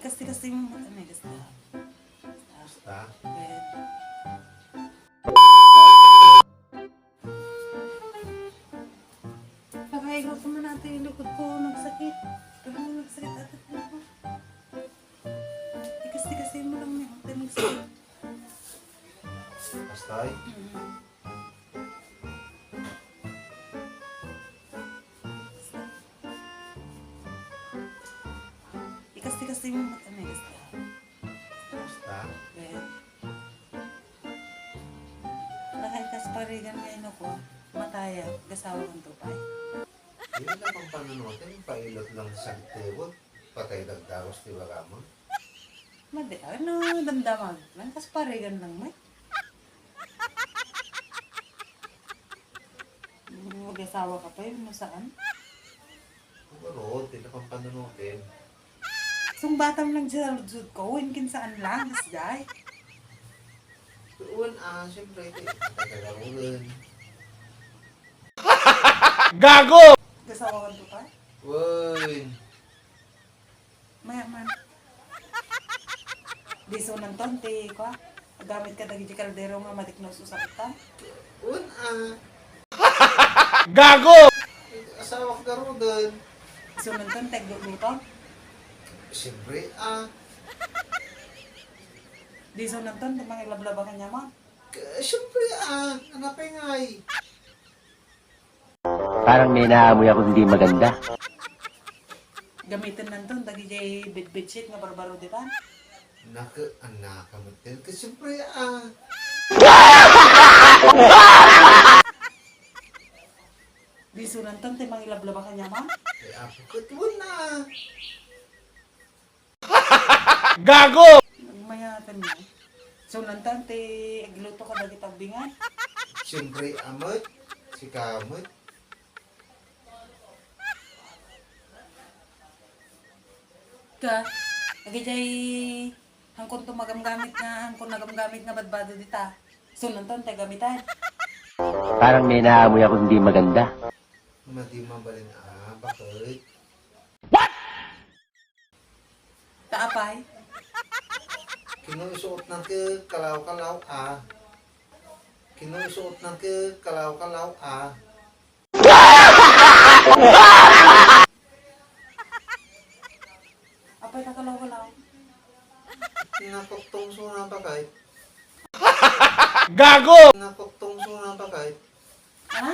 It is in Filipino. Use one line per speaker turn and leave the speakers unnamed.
Ikasti-kasi mo ano eh, kasta.
Basta.
Pwede. Pakahigaw ko man natin yung likod ko, nagsakit. Pero nagsakit ata ko. Ikasti-kasi mo lang na yung nagsakit.
Basta ay.
Ikasti-kasi mo ano eh, kasta.
Basta.
Pwede. Nakaikas parigan ngayon ako. Mataya, kasawa ng tupay.
Yun lang ang panunutin. Pailot lang sa tewot. Patay dagdaros di ba ka mo?
Madi, ano, damdaman. Lantas parigan lang may. Mag-asawa ka pa yun, no saan?
Siguro, tila pang panunutin.
Sung batam lang sa ludsud ko, winkin saan lang, kasjay.
Doon siyempre, tagagarulan.
Gago!
Kasawa ka pa?
Uy!
Mayaman. Di so ng tonte, ko. Gamit ka dagi di kaldero nga matiknos sa kitan.
Un
Gago!
asawa ka garulan.
So ng tonte, gluto.
Siyempre,
Di so ng tonte, mga ilablaba ka niya mo.
siyempre, hanapin ngay.
Parang may naamoy ako hindi maganda.
Gamitin ng tonte, dagi jay bedsheet nga barbaro di ba?
Anak ka matil ka, siyempre,
Di so ng tonte, mga ilablaba ka niya mo.
apo ka, tuwan na.
Gago!
Mayatan mo. So ng tonte, gluto ka dagi tagbingan.
Siyempre, amot, si kamot.
Ka, lagi jay hangkon to magamgamit nga, hangkon nagamgamit nga badbado dita. So nanton tay gamitan.
Parang may naamoy ako hindi maganda.
Mati mabalin, bakit?
Taapay.
Kinusuot ng ke kalaw-kalaw, Kinusuot ng ke kalaw-kalaw,
Apay takalaw-kalaw.
Tinakoktong suna pa kahit.
Gago!
Tinakoktong suna pa kahit.
Ha?